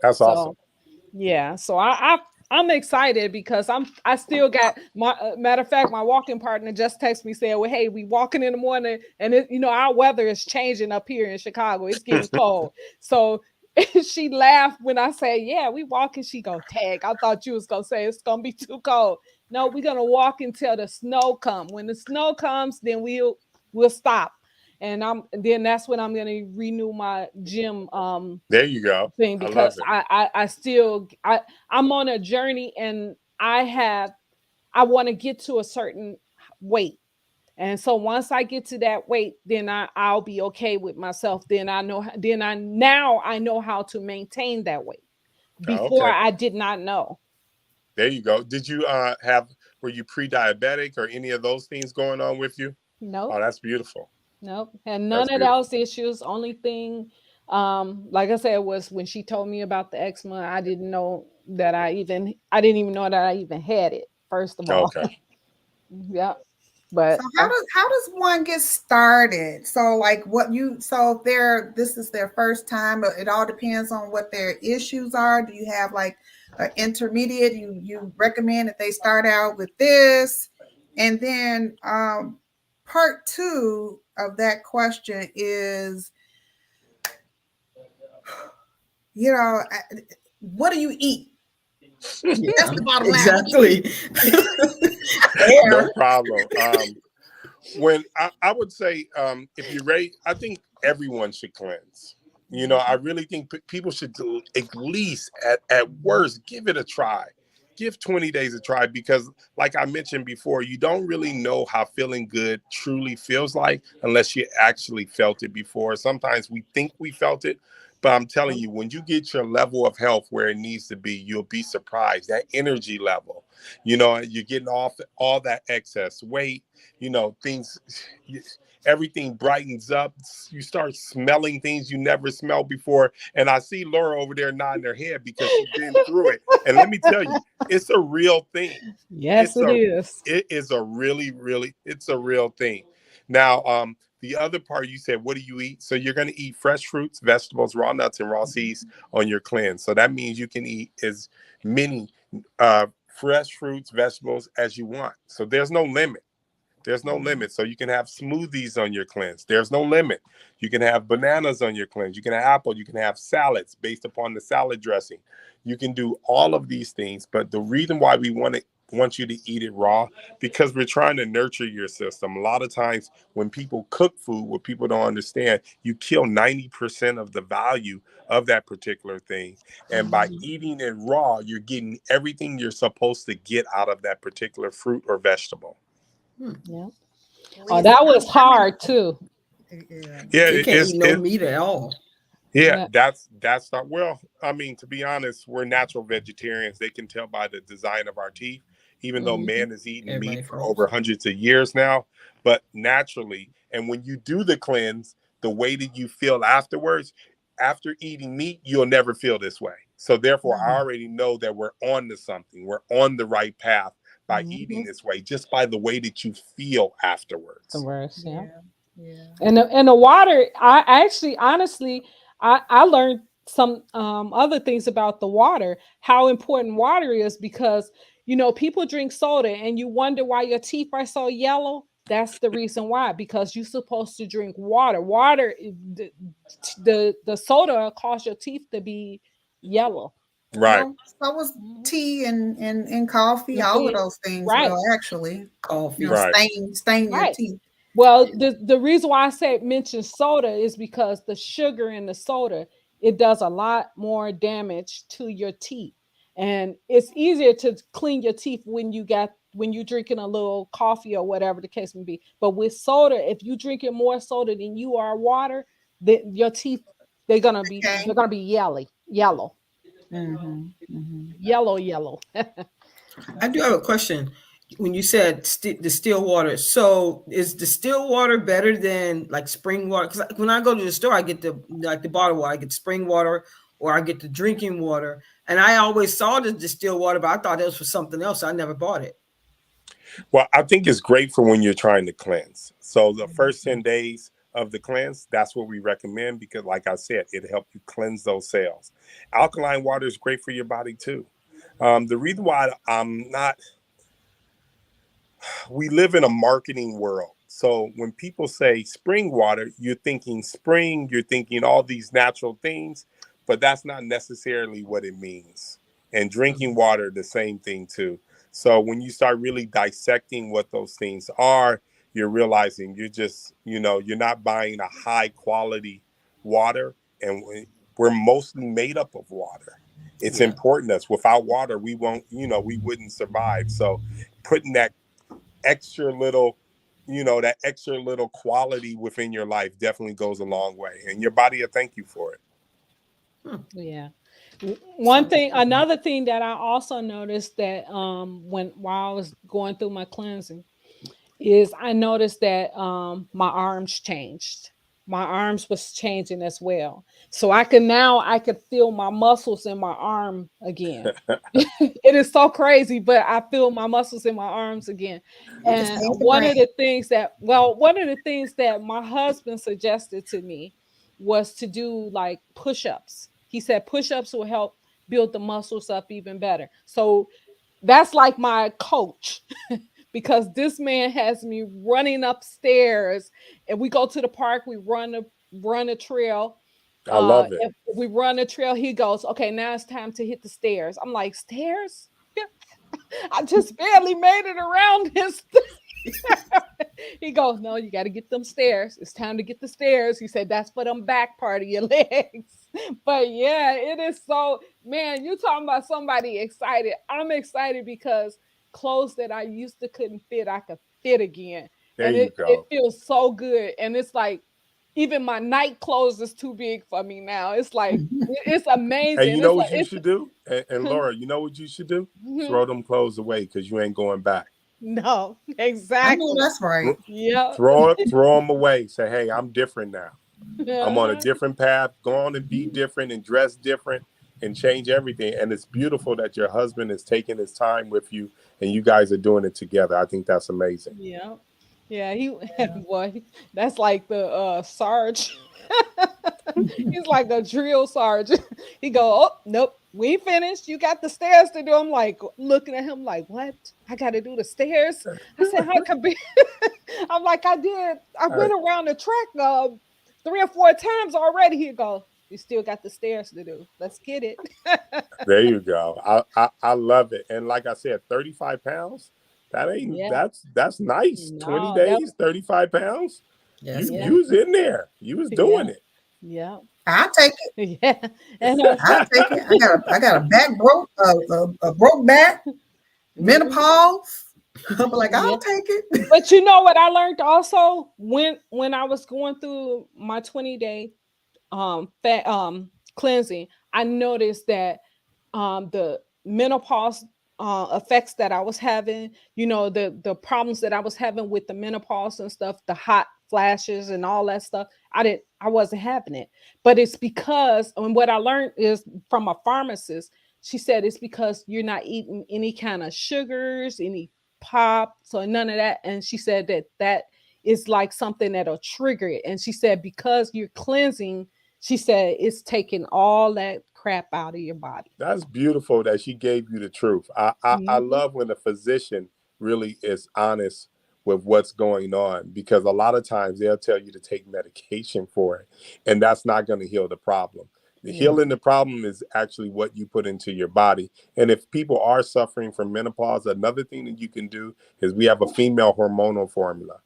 That's awesome. So yeah, so I'm excited because I still got my matter of fact, my walking partner just texted me saying, well, hey, we walking in the morning, and our weather is changing up here in Chicago. It's getting cold. So she laughed when I say, yeah, we walking. She go, tag. I thought you was gonna say it's gonna be too cold. No, we're gonna walk until the snow comes. When the snow comes, then we'll stop. And then that's when I'm gonna renew my gym There you go. thing, I love because it. I'm on a journey, and I want to get to a certain weight. And so once I get to that weight, then I'll be okay with myself. Then I know how to maintain that weight. Before Okay. I did not know. There you go. Did you were you pre-diabetic or any of those things going on with you? Nope. Oh, that's beautiful. Nope. And none That's of beautiful. those issues. Only thing, like I said, was when she told me about the eczema, I didn't even know that I even had it, first of all. Okay. Yeah. So But how does one get started? So like this is their first time, but it all depends on what their issues are. Do you have like an intermediate? You recommend that they start out with this, and then part 2 of that question is, what do you eat? That's the bottom line. Exactly. No problem. When I would say, if you're ready, I think everyone should cleanse. I really think people should at least, at worst, give it a try. Give 20 days a try, because like I mentioned before, you don't really know how feeling good truly feels like unless you actually felt it before. Sometimes we think we felt it, but I'm telling you, when you get your level of health where it needs to be, you'll be surprised. That energy level, you're getting off all that excess weight, things, everything brightens up. You start smelling things you never smelled before. And I see Laura over there nodding her head because she's been through it. And let me tell you, it's a real thing. yes, it is. It is a really, really, it's a real thing. Now, the other part you said, what do you eat? So you're going to eat fresh fruits, vegetables, raw nuts, and raw seeds on your cleanse. So that means you can eat as many fresh fruits, vegetables as you want. So there's no limit. There's no limit. So you can have smoothies on your cleanse. There's no limit. You can have bananas on your cleanse. You can have apple. You can have salads based upon the salad dressing. You can do all of these things. But the reason why we want you to eat it raw, because we're trying to nurture your system. A lot of times when people cook food, what people don't understand, you kill 90% of the value of that particular thing. And by eating it raw, you're getting everything you're supposed to get out of that particular fruit or vegetable. Yeah. Oh, Listen, that was hard too. Yeah, They can't eat no meat at all. Yeah, Yeah. that's not, well, I mean, to be honest, we're natural vegetarians. They can tell by the design of our teeth, even though man has eaten Everybody meat for froze. over hundreds of years now, but naturally. And when you do the cleanse, the way that you feel afterwards, after eating meat, you'll never feel this way. So therefore, I already know that we're on to something. We're on the right path by eating this way, just by the way that you feel afterwards. The worst, yeah. Yeah. And the water, I actually, honestly, I learned some other things about the water, how important water is, because people drink soda and you wonder why your teeth are so yellow. That's the reason why, because you're supposed to drink water. Water, the soda cause your teeth to be yellow. Right. So was tea and coffee, The all of tea. those things Right. will actually, Coffee. Right. stain your Right. teeth. Well, the reason why I say mention soda is because the sugar in the soda, it does a lot more damage to your teeth. And it's easier to clean your teeth when you're drinking a little coffee or whatever the case may be. But with soda, if you drinking more soda than you are water, then your teeth Okay. they're gonna be yellow, Mm-hmm. yellow. I do have a question. When you said distilled water, so is distilled water better than like spring water? Because when I go to the store, I get the bottled water. I get spring water, or I get the drinking water. And I always saw the distilled water, but I thought it was for something else. I never bought it. Well, I think it's great for when you're trying to cleanse. So the first 10 days of the cleanse, that's what we recommend because, like I said, it helps you cleanse those cells. Alkaline water is great for your body too. The reason why I'm not, we live in a marketing world. So when people say spring water, you're thinking spring, you're thinking all these natural things, but that's not necessarily what it means. And drinking water, the same thing too. So when you start really dissecting what those things are, you're realizing you're just, you're not buying a high quality water. And we're mostly made up of water. It's important to us. Without water, we wouldn't survive. So putting that extra little, that extra little quality within your life definitely goes a long way. And your body will thank you for it. Yeah. Another thing that I also noticed that while I was going through my cleansing is I noticed that my arms changed. My arms was changing as well. So I could feel my muscles in my arm again. It is so crazy, but I feel my muscles in my arms again. Just And ain't the brand. one of the things that my husband suggested to me was to do like push-ups. He said push-ups will help build the muscles up even better. So that's like my coach because this man has me running upstairs and we go to the park, we run a trail. I love it. If we run a trail, he goes, okay, now it's time to hit the stairs. I'm like, stairs? I just barely made it around this. He goes, no, you got to get them stairs. It's time to get the stairs. He said, that's for them back part of your legs. But yeah, it is so, man, you talking about somebody excited. I'm excited because clothes that I used to couldn't fit, I could fit again. There And you it go. feels so good. And it's like, even my night clothes is too big for me now. It's like, it's And amazing. you know what you should do? And Laura, you know what you should do? Mhm. Throw them clothes away because you ain't going back. No, I know exactly. that's right. Yeah. Throw them away. Say, hey, I'm different now. I'm on a different path. Go on and be different and dress different and change everything. And it's beautiful that your husband is taking his time with you and you guys are doing it together. I think that's amazing. Yeah. Yeah, he boy, that's like the Sarge. He's like a drill sergeant. He go, oh nope, we ain't finished. You got the stairs to do. I'm like looking at him like, what? I got to do the stairs. I said, how could be? I'm like, I did. I went around the track 3 or 4 times already. He go, you still got the stairs to do. Let's get it. There you go. I love it. And like I said, 35 pounds. Yeah. That's nice. 20 No, that days, 35 pounds. Yes. yeah, You was in there. You was doing yeah, it. yeah, I'll take it. yeah. And I'll take it. I got a back broke, a broke back, menopause. I'm like, yeah. I'll take it. But you know what I learned also when I was going through my 20-day cleansing, I noticed that the menopause effects that I was having, the problems that I was having with the menopause and stuff, the hot flashes and all that stuff, I wasn't having it. But it's because, and what I learned is from a pharmacist, she said it's because you're not eating any kind of sugars, any pop, so none of that. And she said that is like something that'll trigger it. And she said because you're cleansing, she said it's taking all that crap out of your body. That's beautiful that she gave you the truth. I Mhm. love when a physician really is honest with what's going on because a lot of times they'll tell you to take medication for it, and that's not going to heal the problem. Healing the problem is actually what you put into your body. And if people are suffering from menopause, another thing that you can do is we have a female hormonal formula.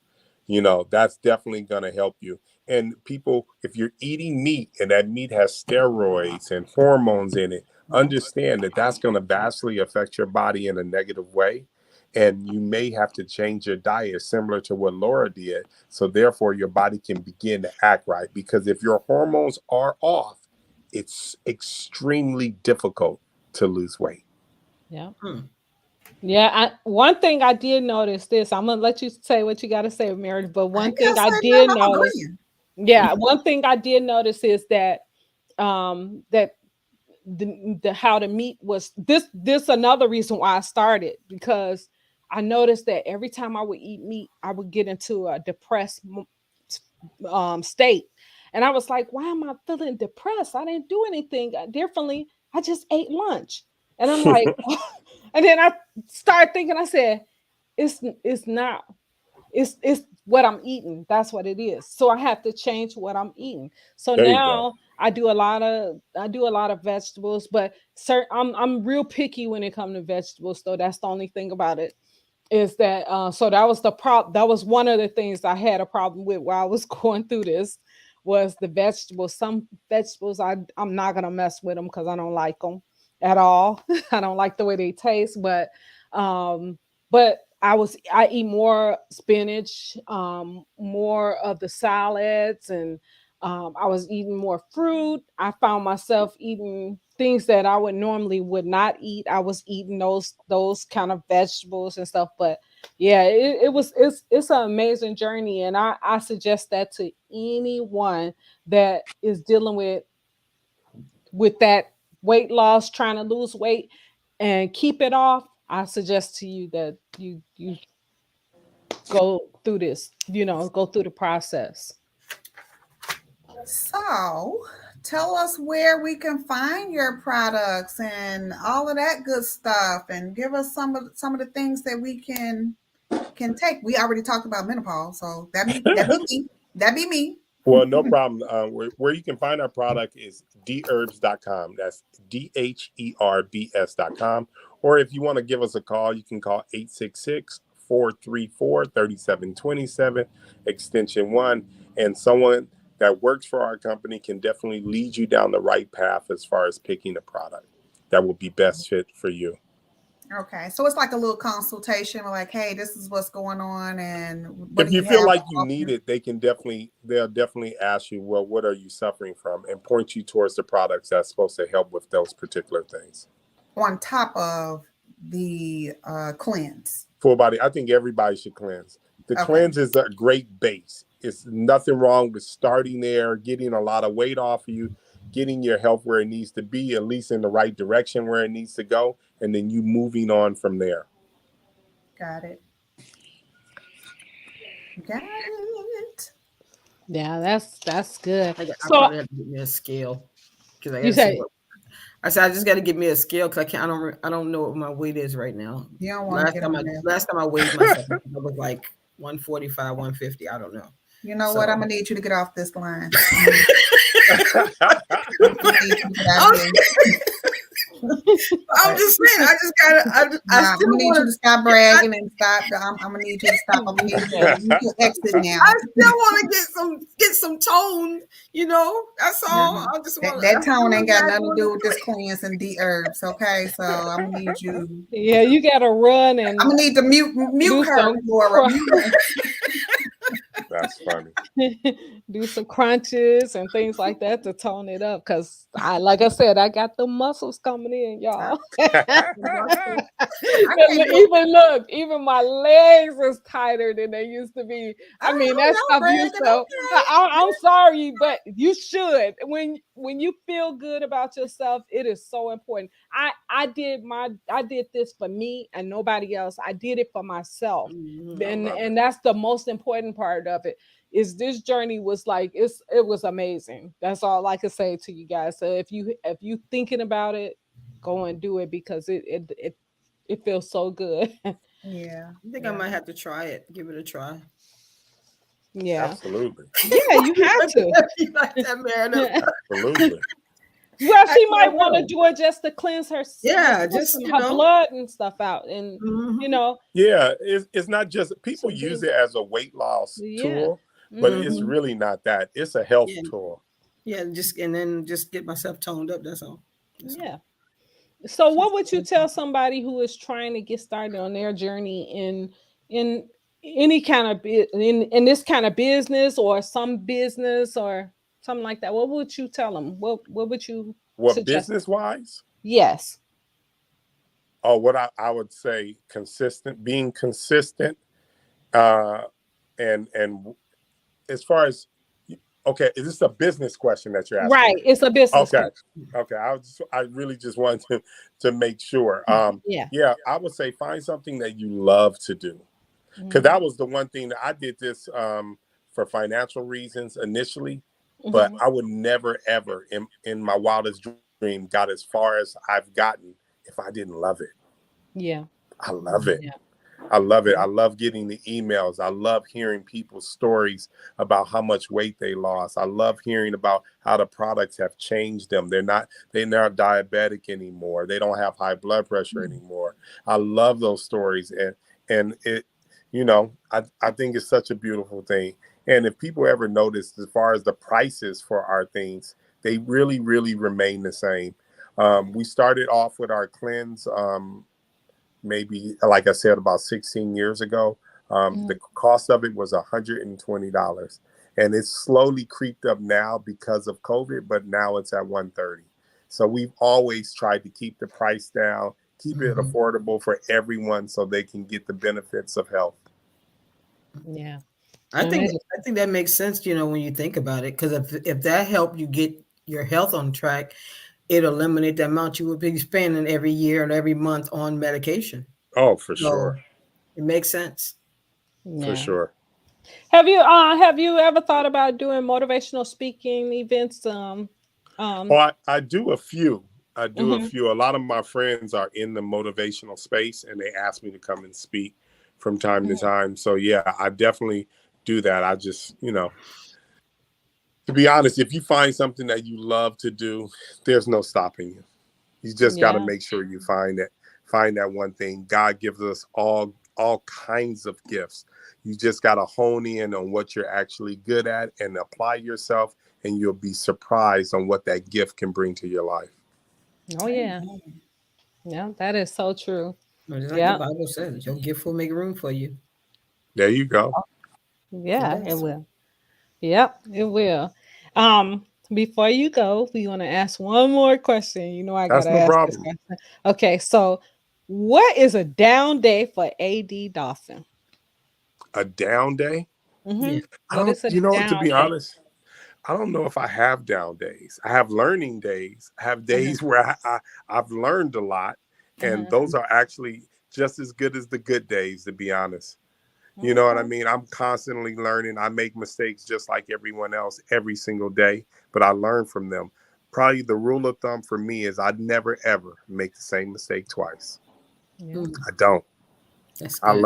That's definitely going to help you. And people, if you're eating meat and that meat has steroids and hormones in it, understand that that's going to vastly affect your body in a negative way. And you may have to change your diet similar to what Laura did. So therefore, your body can begin to act right. Because if your hormones are off, it's extremely difficult to lose weight. Yeah. Yeah. One thing I did notice this, I'm going to let you say what you got to say, Meredith, but one thing I did notice. Yeah. One thing I did notice is that, that the how the meat was this another reason why I started, because I noticed that every time I would eat meat, I would get into a depressed state. And I was like, why am I feeling depressed? I didn't do anything differently. I just ate lunch. And I'm like, and then I started thinking, I said, it's not, it's what I'm eating. That's what it is. So I have to change what I'm eating. So There now I do a lot of vegetables, but I'm real picky when it comes to vegetables. So that's the only thing about it, is that so that was the problem. That was one of the things I had a problem with while I was going through this, was the vegetables. Some vegetables I'm not gonna mess with them because I don't like them at all. I don't like the way they taste, but I eat more spinach, more of the salads, and I was eating more fruit. I found myself eating things that I would not eat. I was eating those kind of vegetables and stuff. But yeah, it's an amazing journey, and I suggest that to anyone that is dealing with that weight loss, trying to lose weight and keep it off. I suggest to you that you go through this, go through the process. So tell us where we can find your products and all of that good stuff, and give us some of the things that we can take. We already talked about menopause, so that'd be me. Well, no problem. Where you can find our product is Dherbs.com. That's DHERBS.com. Or if you want to give us a call, you can call 866-434-3727, extension 1. And someone that works for our company can definitely lead you down the right path as far as picking a product that will be best fit for you. Okay, so it's like a little consultation. We're like, hey, this is what's going on, and if you feel like you need it, they'll definitely ask you, well, what are you suffering from, and point you towards the products that's supposed to help with those particular things. On top of the cleanse, full body, I think everybody should cleanse. The cleanse is a great base. It's nothing wrong with starting there, getting a lot of weight off of you, getting your health where it needs to be, at least in the right direction where it needs to go, and then you moving on from there. Got it. Yeah, that's good. I probably have to get me a scale, because I said I just got to get me a scale, because I don't know what my weight is right now. You don't want last time I weighed myself, I was like 145, 150. I don't know. You know what? I'm gonna need you to get off this line. I'm just saying. I just gotta. I still need you to stop bragging and stop. I'm gonna need you to stop. I'm gonna need you to exit now. I still want to get some tone. That's all. I just want that tone ain't got nothing to do with this cleanse and Dherbs. Okay, so I'm gonna need you. Yeah, you gotta run, and I'm gonna need to mute her, Laura. That's funny. Do some crunches and things like that to tone it up, because like I said, I got the muscles coming in, y'all. Even my legs is tighter than they used to be. I mean, that stuff used to. I'm sorry, but you should. When you feel good about yourself, it is so important. I did this for me and nobody else. I did it for myself, and that's the most important part of it. Is this journey was like it was amazing. That's all I can say to you guys. So if you thinking about it, go and do it, because it feels so good. Yeah, I think I might have to try it. Give it a try. Yeah, absolutely. Yeah, you have to. You like that, man? Absolutely. Well, she Actually, I might want to will. do it just to cleanse her, Yeah, her just, system, her blood and stuff out, and you mhm. know, Yeah, it's not just people some use things. it as a weight loss Yeah. tool, but Mhm. it's Mhm. really not that. It's a health Yeah, tool. yeah, and then just get myself toned up. That's all. That's all. Yeah. So, what She's would you tell somebody who is trying to get started on their journey in any kind of in this kind of business or some business or something like that? What would you tell them? What would you What suggest? business wise? Yes. Oh, what I would say consistent, being consistent, uh, and as far as okay, is this a business question that you're asking Right. me? It's a business Okay. question. Okay. I really just wanted to make sure. Yeah. Yeah, I would say find something that you love to do. Because Mhm. that was the one thing that I did this for financial reasons initially, but Mhm. I would never ever in my wildest dream got as far as I've gotten if I didn't love it. Yeah. I love it. Yeah. I love it. I love getting the emails. I love hearing people's stories about how much weight they lost. I love hearing about how the products have changed them. They're not diabetic anymore. They don't have high blood pressure anymore. I love those stories, and it, I think it's such a beautiful thing. And if people ever notice, as far as the prices for our things, they really, really remain the same. We started off with our cleanse. Maybe, like I said, about 16 years ago. The Mhm. cost of it was $120, and it's slowly creeped up now because of COVID, but now it's at 130. So we've always tried to keep the price down, keep it Mhm. affordable for everyone, so they can get the benefits of health. Yeah. I And think it, I think that makes sense, when you think about it, because if that helped you get your health on track, it eliminate the amount you would be spending every year and every month on medication. Oh, for So sure, it makes sense. for yeah. sure. Have you ever thought about doing motivational speaking events? Oh, Um I do a few. I do a mhm. few. A lot of my friends are in the motivational space, and they ask me to come and speak from time to Mhm. time. So yeah, I definitely do that. I just, to be honest, if you find something that you love to do, there's no stopping you. You just got to Yeah. make sure you find that one thing. God gives us all kinds of gifts. You just got to hone in on what you're actually good at and apply yourself, and you'll be surprised on what that gift can bring to your life. Oh yeah. Amen. Yeah, that is so true. Just like the Yeah. Bible says, your gift will make room for you. There you go. Yeah, it Yes. will. Yep, it will. Before you go, we want to ask one more question. You know, I That's gotta no ask this problem. question. Okay, so what is a down day for AD Dawson? A down day? Mm-hmm. Yeah. I What don't, is a to down be day? honest, I don't know if I have down days. I have learning days. I have Uh-huh. days where I've learned a lot, and Uh-huh. those are actually just as good as the good days, to be honest. You know what I Okay. mean? I'm constantly learning. I make mistakes just like everyone else every single day, but I learn from them. Probably the rule of thumb for me is I never ever make the same mistake twice. Yeah, Mm, I don't. that's I good.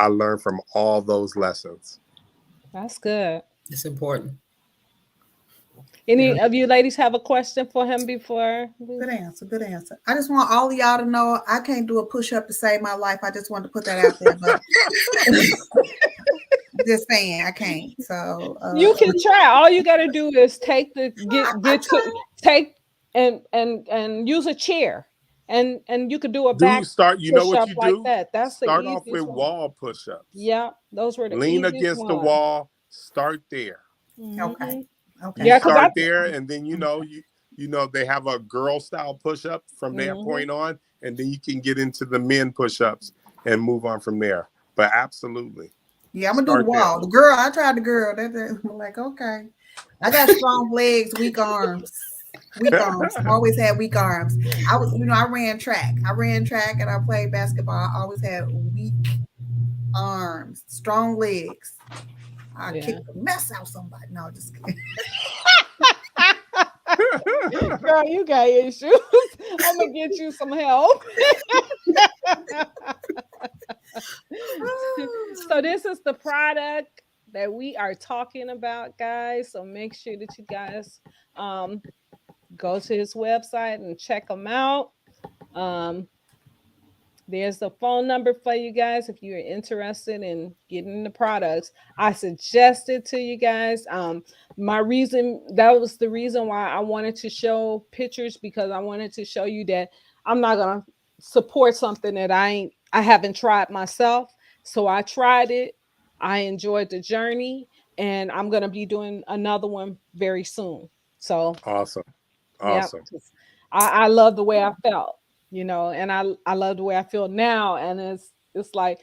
learn from all those lessons. that's good. It's important. Yeah. Any of you ladies have a question for him before? Good answer. Good answer. I just want all of y'all to know I can't do a push up to save my life. I just wanted to put that out there, but just saying I can't. So You can try. All you got to do is take the I get to try. take and use a chair, and you could do a back Start, you know push what up you like do? that. That's the Start off with easiest one. wall push-ups. Yeah, those were the Lean easiest against the ones. wall. Start there. Okay. Hmm. You Okay. Yeah, because I'm I. start there, and then they have a girl style push-up from that Hmm. point on, and then you can get into the men push-ups and move on from there. But absolutely, yeah, I'm gonna do the start there. wall. The girl, I tried the girl. I'm like, okay. I got strong legs, weak arms. Weak arms. Always had weak arms. I ran track. I ran track and I played basketball. I always had weak arms, strong legs. I Yeah. kicked the mess out of somebody. No, just kidding. Girl, you got issues. I'm gonna get you some help. So this is the product that we are talking about, guys. So make sure that you guys um go to his website and check him out. There's a phone number for you guys if you're interested in getting the products. I suggest it to you guys. My reason, that was the reason why I wanted to show pictures, because I wanted to show you that I'm not gonna support something that I haven't tried myself. So I tried it. I enjoyed the journey, and I'm gonna be doing another one very soon. So Awesome. yeah, Awesome. I love the way I felt, and I love the way I feel now. And it's like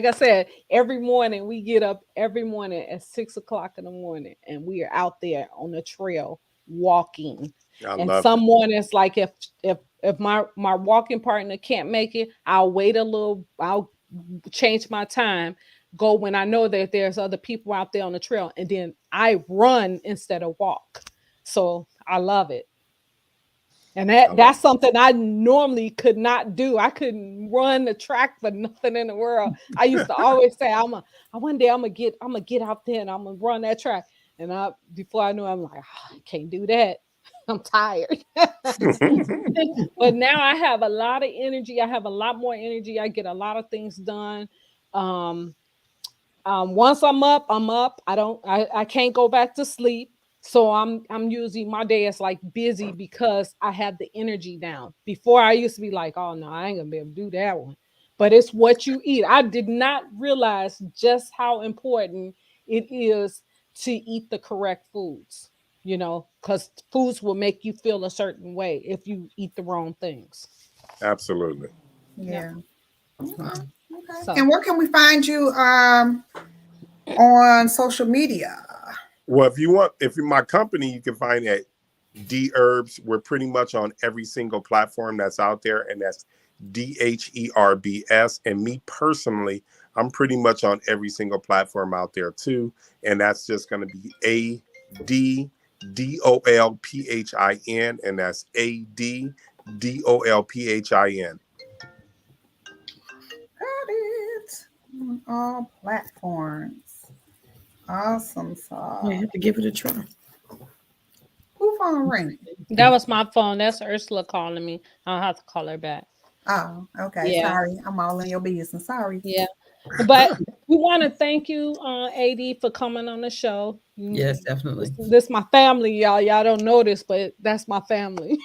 I said, every morning we get up every morning at 6 o'clock in the morning, and we are out there on the trail walking. I And love some it. mornings, like if my walking partner can't make it, I'll wait a little, I'll change my time, go when I know that there's other people out there on the trail, and then I run instead of walk. So I love it. And I love that's something I normally could not do. I couldn't run the track for nothing in the world. I used to always say, one day I'm gonna get out there and I'm gonna run that track. And before I knew it, I'm like, I can't do that. I'm tired. it. But now I have a lot of energy. I have a lot more energy. I get a lot of things done. Um, Once I'm up, I'm up. I can't go back to sleep. So I'm usually, my day is like busy because I have the energy down. Before I used to be like, oh no, I ain't gonna be able to do that one. But it's what you eat. I did not realize just how important it is to eat the correct foods, because foods will make you feel a certain way if you eat the wrong things. Absolutely. Yeah. Okay. Okay. So And where can we find you on social media? Well, if you're my company, you can find at Dherbs. We're pretty much on every single platform that's out there, and that's Dherbs. And me personally, I'm pretty much on every single platform out there too, and that's just going to be ADDOLPHIN, and that's ADDOLPHIN. Got it. On all platforms. Awesome sauce. You have to give it a try. Who phone ringing? that was my phone. That's Ursula calling me. I'll have to call her back. Oh, okay. Yeah. Sorry. I'm all in your business. Sorry. Yeah. But we want to thank you, AD, for coming on the show. Yes, definitely. This my family, y'all. Y'all don't know this, but that's my family.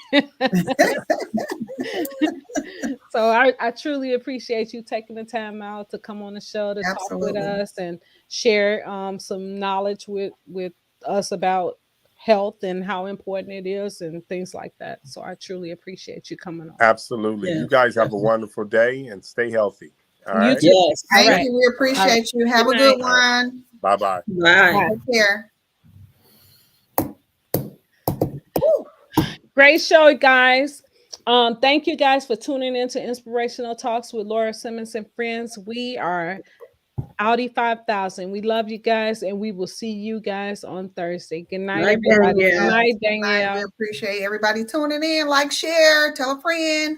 So I truly appreciate you taking the time out to come on the show to talk with Absolutely. us and share some knowledge with us about health and how important it is and things like that. So I truly apprate you coming on. Absolutely. Yeah. You guys have a wonderful day and stay healthy. All You right. too. Yes. All Thank right. you. We appreciate you. Have Good a good night. one. Bye-bye. Bye. Take care. Great show, guys. Thank you guys for tuning in to Inspirational Talks with Laura Simmons and friends. We are Audi 5000. We love you guys, and we will see you guys on Thursday. Good night, Night, everybody. Danielle. Good night, We Danielle. appreciate everybody tuning in. Like, share, tell a friend.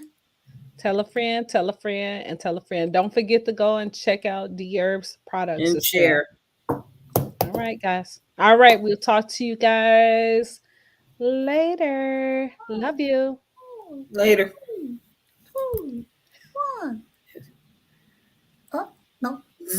Tell a friend, tell a friend, and tell a friend. Don't forget to go and check out Dherbs products. And share. All right, guys. All right, we'll talk to you guys later. Love you. Later.